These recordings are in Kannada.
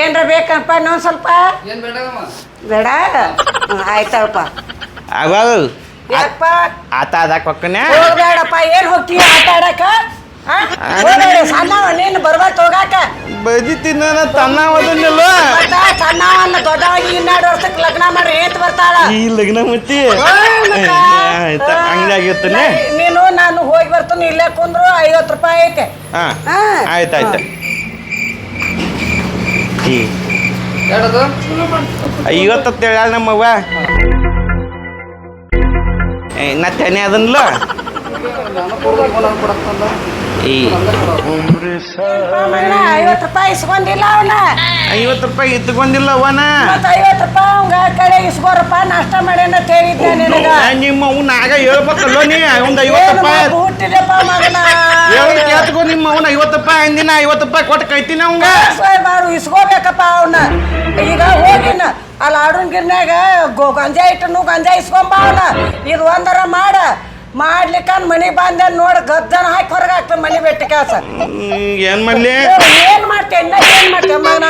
ಏನ್ರ ಬೇಕಪ್ಪ ಇನ್ನೊಂದು ಸ್ವಲ್ಪ ಏನ್ ಬೇಡಮ್ಮ ಬೇಡ ಆಯ್ತಳಪ್ಪ ಅವಾಗ ಯಾಕಪ್ಪ ಆತ ಅದಕ್ಕೆ ಹೊಕ್ಕನೆ ಹೋಗ್ಬೇಡಪ್ಪ ಏನ್ ಹೋಗ್ತೀಯ ಆಟ ಆಡಕ ಹೋಗ್ಬೇಡ ಸಣ್ಣವ ನೀನು ಬರ್ಬೇಕು ಹೋಗಾಕ ಬಜಿ ತಿನ್ನ ತನ್ನ ಓದನ್ನಿಲ್ಲ ಮತ್ತ ಸಣ್ಣವನ್ನ ದೊಡ್ಡವಾಗಿ 12 ವರ್ಷಕ್ಕೆ ಲಗ್ನ ಮಾಡಿ ಏತ್ ಬರ್ತಾಳ ಈ ಲಗ್ನ ಮತ್ತಿ ಆಯ್ತ ಹಂಗಾಗಿರ್ತಾನೆ ನೀನು ನಾನು ಹೋಗಿ ಬರ್ತೀನಿ ಇಲ್ಲೇ ಕುಂದ್ರು 50 ರೂಪಾಯಿ ಐತೆ ಹಾ ಆಯ್ತಾಯ್ತು ಯಾಡದು 50 ಅಂತ ಹೇಳ ನಮ್ಮವ್ವ ನಾ ತೆನೆ ಅದನ್ಲ ನಾನು ಕೊಡಕ್ತಂದ ಈ 50 ರೂಪಾಯಿ ಇಸ್ಕೊಂಡಿಲ್ಲ ಅವನ 50 ರೂಪಾಯಿ ಇತ್ಕೊಂಡಿಲ್ಲ ಅವನ ಮತ್ತ 50 ರೂಪಾಯಿ ಅವಂಗ ಕಡೆ ಇಸ್ಕೋರಪ್ಪ ನಾಷ್ಟ ಮಾಡ್ಯಾನ ಹೇಳಿದ್ದೆ ನಿನಗ ನಿಮ್ಮ ಅವ್ನ ಆಗ ಹೇಳ್ಬೇಕಲ್ಲ ನೀ ಒಂದು 50 ರೂಪಾಯಿ ಹುಟ್ಟಿದಪ್ಪ ಮಗನ ಹೇಳಿ ಕೇಳ್ತಕೋ ನಿಮ್ಮ ಅವ್ನ 50 ರೂಪಾಯಿ ಅಂದಿನ 50 ರೂಪಾಯಿ ಕೊಟ್ಟು ಕೈತೀನಿ ಅವಂಗ ಬಾರು ಇಸ್ಕೋಬೇಕಪ್ಪ ಅವನ್ನ ಈಗ ಹೋಗಿನ ಅಲ್ಲಿ ಆಡೂನ್ ಗಿರ್ನ್ಯಾಗ ಗಂಜಾ ಇಟ್ಟು ಗಂಜಾ ಇಸ್ಕೊಂಬ ಅವನ ಇದು ಒಂದರ ಮಾಡ್ಲಿಕ್ಕ ಮನೆಗೆ ಬಂದ ನೋಡ ಗದ್ದನ ಹಾಕಿ ಹೊರಗೆ ಹಾಕ್ತಾನೆ ಮನೆ ಬೆಟ್ಟ ಕೆಲಸ ಏನ್ ಮಾಡ್ಲಿ ಏನ್ ಮಾಡ್ತೇನೆ ಏನ್ ಮಾಡ್ತೇವೆ ಮಗನ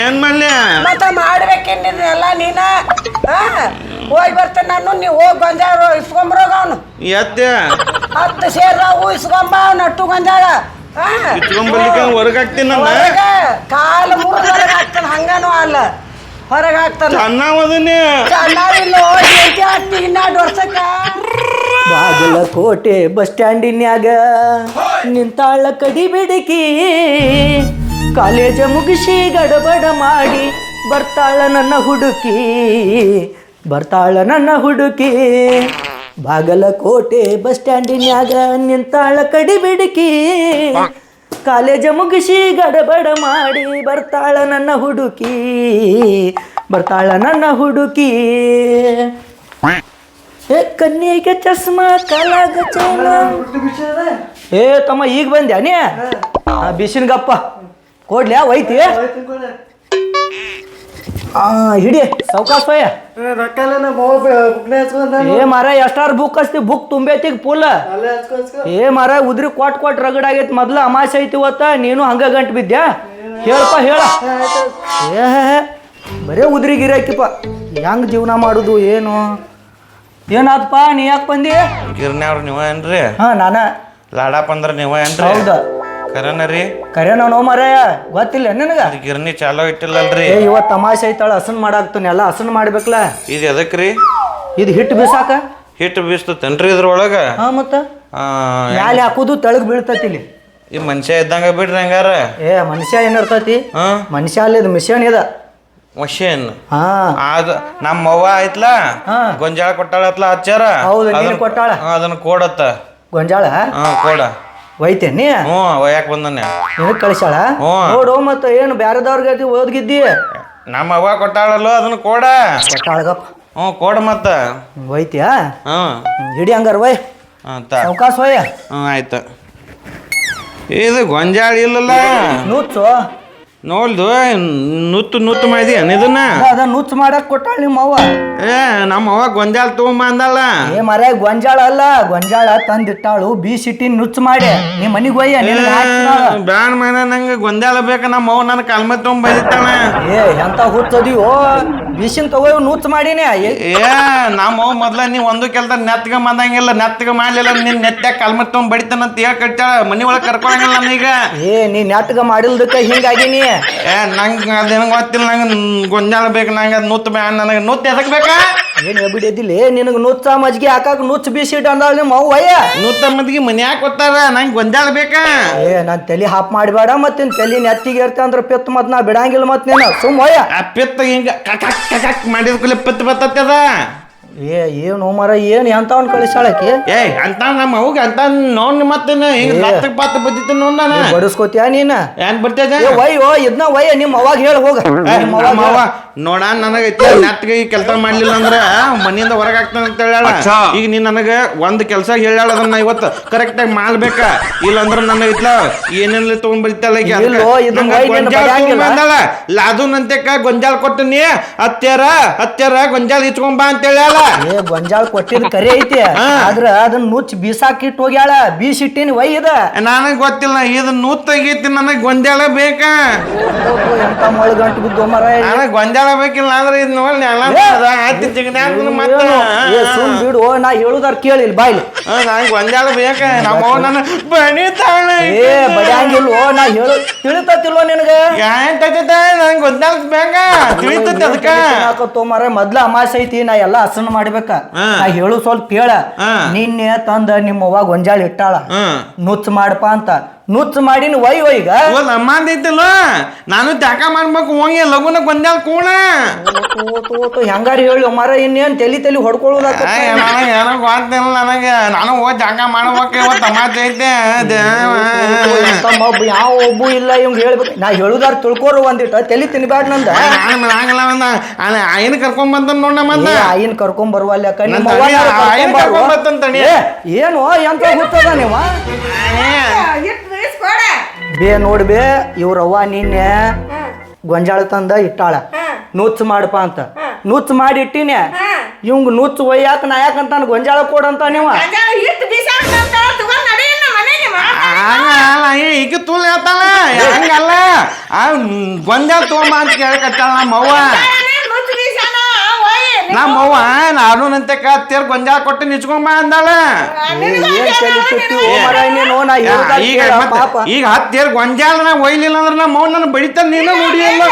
ಏನ್ ಮಾಡ್ಲಿ ಮತ್ತ ಮಾಡ್ಬೇಕೇನಿಲ್ಲ ನೀನ ಹೋಗಿ ಬರ್ತೇನೆ ನಾನು ನೀವು ಹೋಗಿ ಗಂಜಾಳ ಇಸ್ಕೊಂಬರೋಗ ಅವನು ಎತ್ತೆ 10 ಸೇರ್ರಾವು ಇಸ್ಕೊಂಬ ಅವ್ನು ಅಟ್ಟು ಗಂಜಾಳ ಇಟ್ಕೊಂಡ್ಬರ್ಲಿಕ್ಕೆ ಹೊರಗೆ ಹಾಕ್ತೀನಿ ಕಾಲು ಮುರಿದು ಹೊರಗೆ ಹಾಕ್ತಾನೆ ಹಂಗನೂ ಅಲ್ಲ ಹೊರಗೆ ಹಾಕ್ತಾನೆ ಚೆನ್ನಾವದನ್ನೇ ಚೆನ್ನಾಗಿಲ್ಲ ಹಾಕ್ತಿ 12 ವರ್ಷಕ್ಕ ಬಾಗಲಕೋಟೆ ಬಸ್ ಸ್ಟ್ಯಾಂಡಿನ್ಯಾಗ ನಿಂತಾಳ ಕಡಿ ಬಿಡಕಿ ಕಾಲೇಜ ಮುಗಿಸಿ ಗಡಬಡ ಮಾಡಿ ಬರ್ತಾಳ ನನ್ನ ಹುಡುಕಿ ಬಾಗಲಕೋಟೆ ಬಸ್ ಸ್ಟ್ಯಾಂಡಿನ್ಯಾಗ ನಿಂತಾಳ ಕಡಿ ಬಿಡಕಿ ಕಾಲೇಜ ಮುಗಿಸಿ ಗಡಬಡ ಮಾಡಿ ಬರ್ತಾಳ ನನ್ನ ಹುಡುಕಿ ಏ ಕಣ್ಣಿಗೆ ಚಸ್ಮಾ ಕಾಲಾಗ ಚೈನ ಏ ತಮ್ಮ ಈಗ ಬಂದ್ಯಾನೇ ಬಿಸಿನ ಗಪ್ಪ ಕೊಡ್ಲ್ಯಾ ಒಯ್ತಿ ಹಿಡಿ ಸೌಕಾಸಯ್ಯ ಏ ಮಾರ ಎಷ್ಟಾರು ಬುಕ್ ಹಚ್ತಿ ಬುಕ್ ತುಂಬೈತಿ ಫುಲ್ ಏ ಮಾರ ಉದ್ರಿ ಕೊಟ್ ರಗಡಾಗೈತಿ ಮೊದ್ಲ ಅಮಾಸೆ ಐತಿ ಇವತ್ತ ನೀನು ಹಂಗ ಗಂಟು ಬಿದ್ಯಾ ಹೇಳಪ್ಪ ಹೇಳ ಏ ಬರೇ ಉದ್ರಿ ಗಿರಾಕಿಪ್ಪ ಹೆಂಗ್ ಜೀವನ ಮಾಡುದು ಏನು ಏನಾತಪ್ಪ ನೀ ಯಾಕೆ ಬಂದಿ ಗಿರ್ನ್ಯಾವ್ರ ನೀವ ಏನ್ರಿ ನಾನ ಲಾಡಪ್ಪ ಅಂದ್ರ ನೀವ ಏನ್ರಿ ಹೌದ ಕರೆನ ರೀ ಕರೆನ ನೋ ಮಾರಾಯ ಗೊತ್ತಿಲ್ಲ ನಿನಗ ಅದು ಗಿರ್ನಿ ಚಾಲೋ ಇಟ್ಟಿಲ್ಲಲ್ರಿ ಏ ಇವತ್ತು ತಮಾಷೆ ಐತಾಳ ಹಸನ್ ಮಾಡಾಕ್ತಾನೆ ಎಲ್ಲ ಹಸನ್ ಮಾಡ್ಬೇಕಲ್ಲ ಇದು ಎದಕ್ರಿ ಇದು ಹಿಟ್ಟು ಬೀಸಾಕ ಹಿಟ್ಟು ಬೀಸ್ತತೇನ್ರಿ ಇದ್ರೊಳಗ ಮತ್ತ ಮ್ಯಾಲೆ ಹಾಕುದು ತೆಳಗ್ ಬೀಳ್ತತಿ ಇಲ್ಲಿ ಈ ಮನುಷ್ಯ ಇದ್ದಂಗ ಬಿಡ್ರಿ ಹಂಗಾರ ಏ ಮನುಷ್ಯ ಏನಿರ್ತತಿ ಮನುಷ್ಯ ಅಲ್ಲಿ ಇದು ಮಿಷನ್ ಇದ ಮಷೀನ್ ಅದ ನಮ್ಮ ಅವ್ವ ಐತ್ಲ ಗೊಂಜಾಳ ಕೊಟ್ಟಾಳತ್ಲ ಹಚ್ಚಾರ ಹೌದು ನೀನು ಕೊಟ್ಟಾಳ ಅದನ್ನ ಕೋಡತ್ತ ಗೊಂಜಾಳ ಕೋಡ ಒಯ್ತೇನಿ ಒಯ್ಯಾಕ ಬಂದನೆ ನಿನಗ್ ಕಳಿಸಾಳ ನೋಡು ಮತ್ತ ಏನು ಬ್ಯಾರದವ್ರಿಗೆ ಓದ್ಗಿದ್ದಿ ನಮ್ಮ ಅವ್ವ ಕೊಟ್ಟಾಳಲ್ಲೋ ಅದನ್ನ ಕೋಡ ಕೊಟ್ಟಾಳಗಪ್ಪ ಕೋಡ ಮತ್ತ ಒಯ್ತಿಯಾ ಹಿಡಿ ಹಂಗಾರ ಒಯ್ ಅವಕಾಶ ಒಯ್ಯ ಆಯ್ತು ಇದು ಗೊಂಜಾಳ ಇಲ್ಲಲ್ಲ ನೂತ್ಸು ನೋಡ್ದು ನುತ್ತು ಮಾಡಿದಿ ಇದನ್ನ ಅದ ನುಚ್ಚು ಮಾಡಕ್ ಕೊಟ್ಟಾಳ ನಿಮ್ಮ ಅವ್ವ ಏ ನಮ್ಮ ಅವ್ವ ಗೊಂಜಾಳ ತಗೊಂಬ ಅಂದಲ್ಲ ಏ ಮರ ಗೊಂಜಾಳ ಅಲ್ಲ ಗೊಂಜಾಳ ತಂದಿಟ್ಟಾಳು ಬೀಸಿಟ್ಟಿ ನುಚ್ಚು ಮಾಡಿ ನಿಮ್ಮ ಮನಿಗೆ ಒಯ್ಯ ಬ್ಯಾನ್ ಮನೆ ನಂಗೆ ಗೊಂಜಾಳ ಬೇಕ ನಮ್ಮ ಅವ್ವ ನನ್ನ ಕಲ್ಮ ತಗೊಂಡ್ ಬೈತಾನ ಏ ಎಂತ ಹುಚ್ಚದಿವೋ ಬೀಸಿನ ತಗೋ ನುಚ್ಚು ಮಾಡಿನೇ ಏ ನಮ್ಮ ಅವ್ವ ಮೊದ್ಲ ನೀ ಒಂದು ಕೆಲ್ಸ ನೆತ್ಗ ಬಂದಂಗಿಲ್ಲ ನೆತ್ಗ ಮಾಡ್ಲಿಲ್ಲ ನಿನ್ ನೆತ್ತಾಗ ಕಲ್ಮ ತಗೊಂಡ್ ಬಡಿತಾನ ಅಂತ ಹೇಳಿ ಕಟ್ಟಾಳ ಮನಿ ಒಳಗೆ ಕರ್ಕೊಳಂಗಿಲ್ಲ ನನಗ ಏ ನೀ ನೆಟ್ಗ ಮಾಡಿಲ್ದಕ್ಕ ಹಿಂಗಾಗಿನಿ ಏ ನಂಗೆ ಅದೇನ ಗೊತ್ತಿಲ್ಲ ನಂಗೆ ಗೊಂಜಾಳ ಬೇಕು ನಂಗೆ ಅದು ನುತ್ತು ಬ್ಯಾನ್ ನನಗೆ ನುತ್ತು ಎದಕ್ ಬೇಕಾ ಏನು ಬಿಡಿದಿಲ್ಲ ನಿನಗೆ ನುಚ್ಚ ಮಜ್ಗಿ ಹಾಕಾಕ ನುಚ್ಚು ಬೀಸಿಟ್ ಅಂದಾಳ ನಿಮ್ಮ ಅವ್ವಯ್ಯ ನುತ್ತ ಮದ್ಗಿ ಮನ್ಯಾಗ ಕೊತ್ತಾರ ನಂಗೆ ಗೊಂಜಾಳ ಬೇಕಾ ಏ ನಾನು ತಲೆ ಹಾಪ್ ಮಾಡಬೇಡ ಮತ್ತೆ ತಲೆ ನೆತ್ತಿಗೆ ಇರ್ತ ಅಂದ್ರೆ ಪೆತ್ತು ಮತ್ ನಾ ಬಿಡಂಗಿಲ್ಲ ಮತ್ ನೀನು ಸುಮ್ ಒಯ್ಯ ಆ ಪೆತ್ತ ಹಿಂಗ ಕಕ್ ಕಕ್ ಮಾಡಿದ ಕೂಡಲೇ ಪೆತ್ತು ಬರ್ತದ ಏ ಏನು ಮರ ಏನು ಎಂತವನ್ ಕಳಿಸಾಳಕಿ ಏ ಅಂತ ನಮ್ಮ ಅವ್ಗ ಅಂತ ನೋಡ್ ಮತ್ತೇನ ಹಿಂಗ ಲತ್ತಕ್ ಪಾತ ಬದ್ದಿತ್ತ ನೋಡ್ ನಾನು ಬಡಿಸ್ಕೋತಿಯ ನೀನ ಏನ್ ಬರ್ತದ ಒಯ್ಯೋ ಇದನ್ನ ಒಯ್ಯ ನಿಮ್ಮ ಅವಾಗ ಹೇಳಿ ಹೋಗ ನಮ್ಮ ಅವ್ವ ನೋಡ ನನಗ ನೆಟ್ಗೆ ಈ ಕೆಲಸ ಮಾಡ್ಲಿಲ್ಲ ಅಂದ್ರ ಮನಿಯಿಂದ ಹೊರಗೆ ಹಾಕ್ತಾನ ಅಂತ ಹೇಳ ಈಗ ನೀನ್ ನನಗ ಒಂದ್ ಕೆಲಸ ಹೇಳ ಅದನ್ನ ಇವತ್ತು ಕರೆಕ್ಟ್ ಆಗಿ ಮಾಡ್ಬೇಕ ಇಲ್ಲ ಅಂದ್ರ ನನಗ ಇತ್ಲ ಏನೇನ್ ತಗೊಂಡ್ ಬರಿತಾಳ ಲಾದುನಂತೆಕ ಗೊಂಜಾಳ ಕೊಟ್ಟನಿ ಹತ್ಯಾರ ಗೊಂಜಾಳ ಇಚ್ಕೊಂಡ್ ಬಾ ಅಂತ ಹೇಳ ಏ ಗೊಂಜಾಳ ಕೊಟ್ಟಿದ್ ಕರೆ ಐತಿ ಆದ್ರ ಅದನ್ನ ನುಚ್ಚ ಬೀಸಾಕಿಟ್ಟು ಹೋಗ್ಯಾಳ ಬೀಸಿಟ್ಟಿನಿ ಒಯ್ಯದ ನನಗ್ ಗೊತ್ತಿಲ್ಲ ಇದು ನೂತ್ ತೆಗೀತಿ ನನಗ್ ಗೊಂಜಾಳ ಬೇಕಾ ಎಂತ ಮೊಳ ಗಂಟು ಬಿದ್ದು ಮರ ನನಗ್ ಗೊಂಜಾಳ ಬೇಕಿಲ್ಲ ಅಂದ್ರೆ ಇದು ನೋಡಿ ಆಯ್ತು ಜಿಗ್ನ್ಯಾಗ ಮತ್ತೆ ಸುಮ್ ಬಿಡು ನಾ ಹೇಳುದಾರ ಕೇಳಿಲ್ಲ ಬಾಯ್ಲಿ ನಂಗೆ ಗೊಂಜಾಳ ಬೇಕ ನಮ್ಮವ್ ನನ್ನ ಬಣಿತಾಳೆ ಏ ಬಡ್ಯಾಂಗಿಲ್ವೋ ನಾ ಹೇಳು ತಿಳಿತತಿಲ್ವೋ ನಿನಗೆ ನಂಗೆ ಗೊಂಜಾಳ ಬೇಕ ತಿಳಿತೈತಿ ಅದಕ್ಕ ಮರ ಮೊದ್ಲ ಅಮಾಸೆ ಐತಿ ನಾ ಎಲ್ಲಾ ಹಸನ ಮಾಡ್ಬೇಕ ನಾ ಹೇಳು ಸ್ವಲ್ಪ ಕೇಳ ನಿನ್ನೆ ತಂದ ನಿಮ್ಮ ಅವ್ವ ಗೊಂಜಾಳ ಇಟ್ಟಾಳ ನುಚ್ಚ ಮಾಡಪ್ಪ ಅಂತ ನುಚ್ಚ ಮಾಡಿನ ಒಯ್ಗ ಅಮ್ಮಂದ ಐತಿಲ್ಲ ನಾನು ತ್ಯಾಕ ಮಾಡ್ಬೇಕು ಹೋಗಿ ಲಗುನ ಗೊಂಜಾಳ ಕೂಣ ಹೆಂಗಾರ ಹೇಳಿ ಮರ ಇನ್ನೇನ್ ತಲಿ ಹೊಡ್ಕೊಳ್ಳೋದಾಕ ನನಗೆ ಏನೋ ಗೊತ್ತಿಲ್ಲ ನನಗೆ ನಾನು ಹೋಗಿ ಜಾಗ ಮಾಡ್ಬೇಕು ಇವತ್ತು ತಮಾಷೆ ಐತೆ ಯಾವ ಒಬ್ಬು ಇಲ್ಲ ಇವಂಗ ಹೇಳ್ಬೇಕು ನಾ ಹೇಳುದಾರ ತಿಳ್ಕೋರು ಒಂದಿಟ್ಟ ತಲಿ ತಿನ್ಬ್ಯಾಡ ನಂದ ಆಗಲ್ಲ ಆಯ್ನ ಕರ್ಕೊಂಡ್ ಬಂತ ನೋಡ ಮತ್ತೆ ಆಯಿನ್ ಕರ್ಕೊಂಡ್ ಬರುವಲ್ಯಾಕ ಏನು ಎಂತ ಗೊತ್ತದ ನೀವ ಬೇ ನೋಡ್ಬೇ ಇವ್ರವ್ವ ನಿನ್ನೆ ಗೊಂಜಾಳ ತಂದ ಇಟ್ಟಾಳ ನುಚ್ಚ ಮಾಡಪ್ಪ ಅಂತ ನುಚ್ಚ ಮಾಡಿ ಇಟ್ಟಿನಿ ಇವಂಗ ನುಚ್ಚ ಒಯ್ಯಾಕ ನಾ ಯಾಕಂತ ಗೊಂಜಾಳ ಕೊಡಂತ ನೀವ ಈಗ ತೂಲ್ ಹೇಳ್ತಾಳ ಹಂಗಲ್ಲ ಗೊಂಜಾಳ ತಗೊಂಬ ಅಂತ ಕೇಳಕತ್ತಾಳ ನಮ್ಮವ್ವ ನಾನುನಂತೆ ಕತ್ತೇರ್ ಗೊಂಜಾಳ ಕೊಟ್ಟು ನಿಚ್ಕೊಂಬ ಅಂದಾಳ ಈಗ ಹತ್ತೇರ್ ಗೊಂಜಾಳ ಒಯ್ಲಿಲ್ಲ ಅಂದ್ರೆ ನಮ್ಮ ಅವ್ವ ನನ್ನ ಬಡಿತಾರ ನೀನು ನೋಡಿಯಲ್ಲ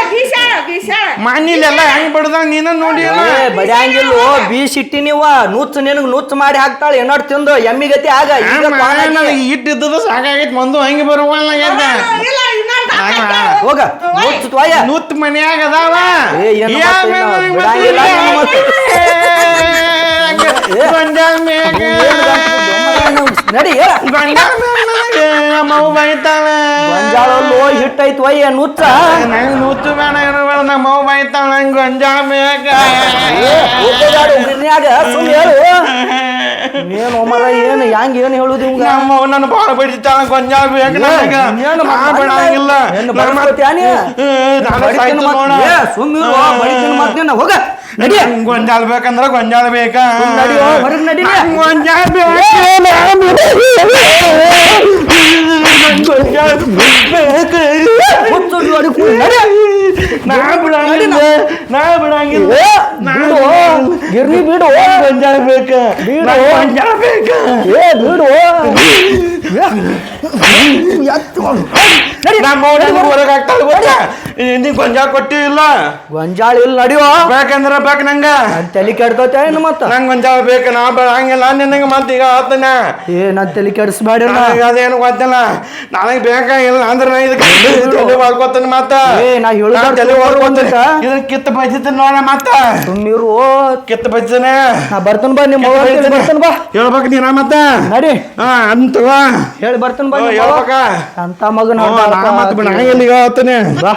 ಮಣ್ಣಿಲೆಲ್ಲ ಹೆಂಗ್ ಬಡ್ದಾಗ ನೀನು ನೋಡಿಯಲ್ಲ ಬಡ್ಯಾಂಗಿಲ್ವೋ ಬೀಸಿಟ್ಟಿ ನೀವ ನುಚ್ಚ ನಿನಗ್ ನುಚ್ಚ ಮಾಡಿ ಹಾಕ್ತಾಳ ಏನಾಡ್ ತಿಂದು ಎಮ್ಮಿ ಗತಿ ಆಗ ಇಟ್ಟಿದ್ದು ಸಾಕಾಗೈತಿ ಮಂದು ಹಂಗೆ ಬರುವಲ್ಲ ಹೋಗ ನುತ್ ಮನ್ಯಾಗ ಅದಾವ ನಡಿ ನಮ್ಮವ್ ಬೈತಾಳ ಗೊಂಜಾಳಲ್ಲೋ ಹಿಟ್ಟೈತ್ ಒಯ್ಯ ನುಚ್ಚ ನಂಗೆ ನುಚ್ಚು ಬೇಡ ಇರಬೇಡ ನಮ್ಮವ್ ಬೈತಾಳ ನಂಗೆ ಗೊಂಜಾಳ ಬೇಕ ಸುಮ್ ಹೇಳು ಏನು ಮರ ಏನು ಹೆಂಗ್ ಏನು ಹೇಳುದು ನಮ್ಮವ್ ನನ್ನ ಬಾಳ ಬಡಿತಾಳ ಗೊಂಜಾಳ ಬೇಕ ಬಿಡಂಗಿಲ್ಲ ಹೋಗ ನಡಿ ಗೊಂಜಾಳ ಬೇಕಂದ್ರ ಗೊಂಜಾಳ ಬೇಕಾ ಹೊರಗ್ ನಡಿ ಗೊಂಜಾಳ ಗಿರ್ನಿ ಬಿಡು ಗೊಂಜಾಳ ಬೇಕ ಗೊಂಜಾಳ ಬೇಕ ಬಿಡು ಹೊರಗೆ ಆಗ್ತಾಳ ಗೊತ್ತಾ ನೀ ಗೊಂಜಾಳ ಕೊಟ್ಟಿಲ್ಲ ಗೊಂಜಾಳ ಇಲ್ಲ ನಡಿಯೋ ಬೇಕಂದ್ರ ಬೇಕ ನಂಗ ತಲೆ ಕೆಡ್ತೈತೆ ಏನು ಮತ್ತ ನಂಗೆ ಗೊಂಜಾಳ ಬೇಕು ನಾ ಹಂಗಿಲ್ಲ ನಿನಗೆ ಮತ್ತೆ ಈಗ ಆತನ ನನ್ ತಲೆ ಕೆಡಿಸ್ಬೇಡ ಅದೇನು ಗೊತ್ತಿಲ್ಲ ನನಗೆ ಬೇಕಾಗಿಲ್ಲ ಅಂದ್ರೆ ನಾ ಇದಕ್ಕೆ ತಲೆ ಹೊಡ್ಕೊತಾನೆ ಮತ್ತ ನಾ ಹೇಳ ತಲೆ ಹೊಡ್ಕೊತಾನೆ ಇದನ್ನ ಕಿತ್ತ ಬಜ್ಜಿತ ನೋಡ ಮತ್ತ ಸುಮ್ಮನಿರು ಕಿತ್ತ ಬಜ್ಜನೆ ನಾ ಬರ್ತೇನೆ ಬಾ ನಿಮ್ಮ ಬರ್ತೇನೆ ಬಾ ಹೇಳ್ಬೇಕು ನೀನ ಮತ್ತ ನಡಿ ಅಂತ ಹೇಳಿ ಬರ್ತೇನೆ ಬಾ ಹೇಳ್ಬೇಕ ಅಂತ ಮಗನ ಮತ್ತೆ ಬಿಡ ಎಲ್ಲಿಗೆ ಆತನೆ ಬಾ